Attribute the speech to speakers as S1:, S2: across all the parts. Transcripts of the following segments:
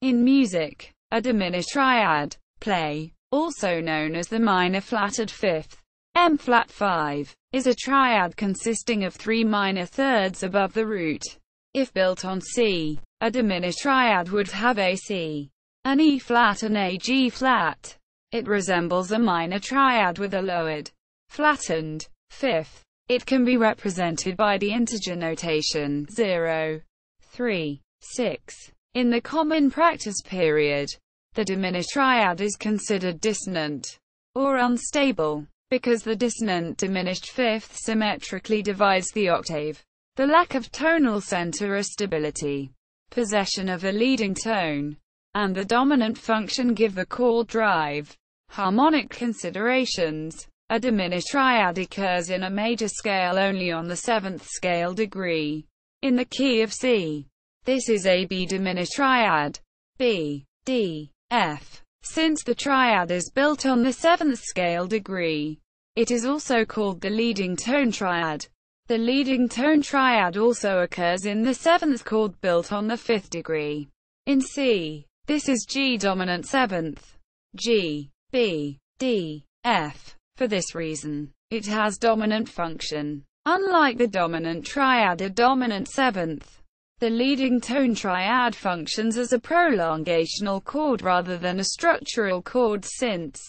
S1: In music, a diminished triad, play, also known as the minor flatted fifth, M-flat 5, is a triad consisting of 3 minor thirds above the root. If built on C, a diminished triad would have a C, an E-flat and a G-flat. It resembles a minor triad with a lowered, flattened, fifth. It can be represented by the integer notation 0, 3, 6. In the common practice period, the diminished triad is considered dissonant, or unstable, because the dissonant diminished fifth symmetrically divides the octave. The lack of tonal center or stability, possession of a leading tone, and the dominant function give the chord drive. Harmonic considerations. A diminished triad occurs in a major scale only on the 7th scale degree, in the key of C. This is a B diminished triad. B, D, F. Since the triad is built on the 7th scale degree, it is also called the leading tone triad. The leading tone triad also occurs in the 7th chord built on the 5th degree. In C, this is G dominant 7th. G, B, D, F. For this reason, it has dominant function. Unlike the dominant triad, a dominant 7th, the leading tone triad functions as a prolongational chord rather than a structural chord, since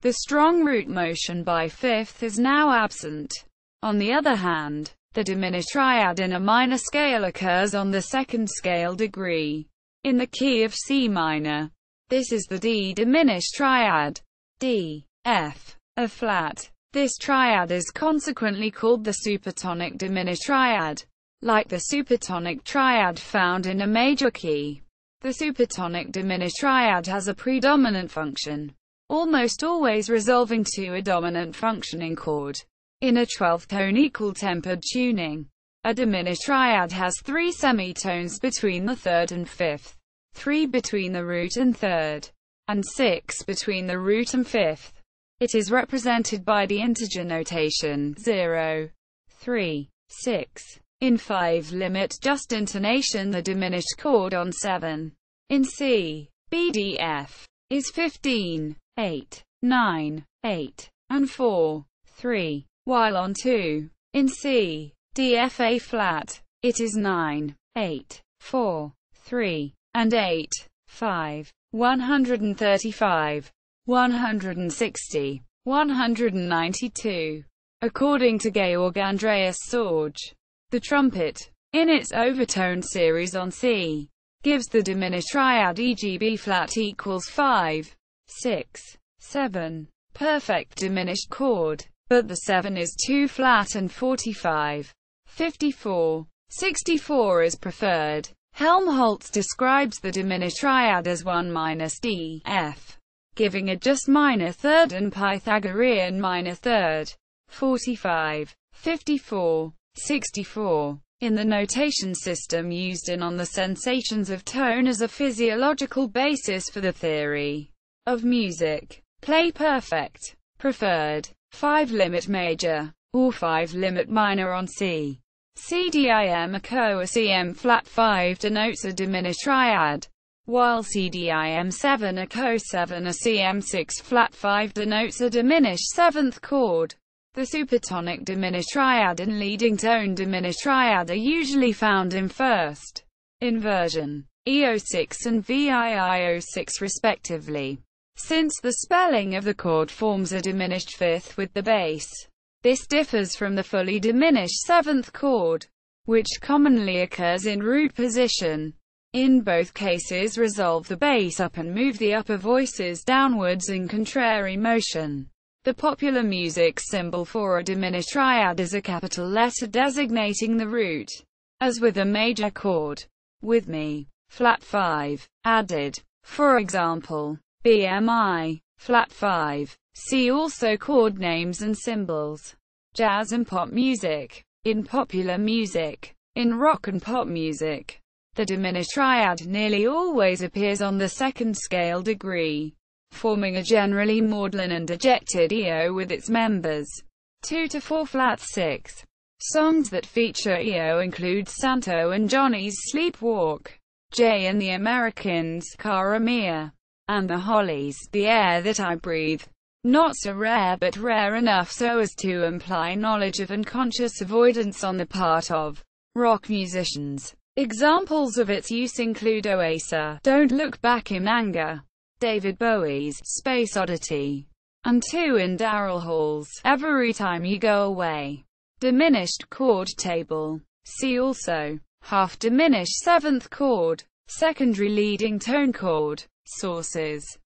S1: the strong root motion by fifth is now absent. On the other hand, the diminished triad in a minor scale occurs on the 2nd scale degree, in the key of C minor. This is the D diminished triad. D, F, a flat. This triad is consequently called the supertonic diminished triad. Like the supertonic triad found in a major key, the supertonic diminished triad has a predominant function, almost always resolving to a dominant functioning chord. In a 12th tone equal tempered tuning, a diminished triad has 3 semitones between the 3rd and 5th, 3 between the root and 3rd, and 6 between the root and 5th. It is represented by the integer notation 0, 3, 6. In 5 limit just intonation, the diminished chord on 7 in C, B, D, F is 15, 8, 9, 8, and 4, 3, while on 2 in C, D, F, A flat, it is 9, 8, 4, 3, and 8, 5. 135, 160, 192. According to Georg Andreas Sorge, the trumpet, in its overtone series on C, gives the diminished triad, e.g. B flat equals 5, 6, 7, perfect diminished chord, but the 7 is 2 flat and 45, 54, 64 is preferred. Helmholtz describes the diminished triad as 1 minus D, F, giving a just minor third and Pythagorean minor third, 45, 54, 64. In the notation system used in On the Sensations of Tone as a physiological basis for the theory of music, play perfect, preferred, 5 limit major, or 5 limit minor on C. CDIM a co a CM flat 5 denotes a diminished triad, while CDIM 7 a co 7 a CM 6 flat 5 denotes a diminished 7th chord. The supertonic diminished triad and leading tone diminished triad are usually found in first inversion, EO6 and VIIO6 respectively. Since the spelling of the chord forms a diminished fifth with the bass, this differs from the fully diminished 7th chord, which commonly occurs in root position. In both cases, resolve the bass up and move the upper voices downwards in contrary motion. The popular music symbol for a diminished triad is a capital letter designating the root, as with a major chord. With me, flat 5, added. For example, BMI, flat 5. See also chord names and symbols. Jazz and pop music. In popular music, in rock and pop music, the diminished triad nearly always appears on the 2nd scale degree, forming a generally maudlin and dejected EO with its members. 2 to 4 flat 6. Songs that feature EO include Santo and Johnny's Sleepwalk. Jay and the Americans, Cara Mia and the Hollies, The Air That I Breathe. Not so rare, but rare enough so as to imply knowledge of and conscious avoidance on the part of rock musicians. Examples of its use include Oasis, Don't Look Back in Anger, David Bowie's Space Oddity, and two in Daryl Hall's Every Time You Go Away. Diminished chord table. See also half diminished seventh chord, secondary leading tone chord. Sources.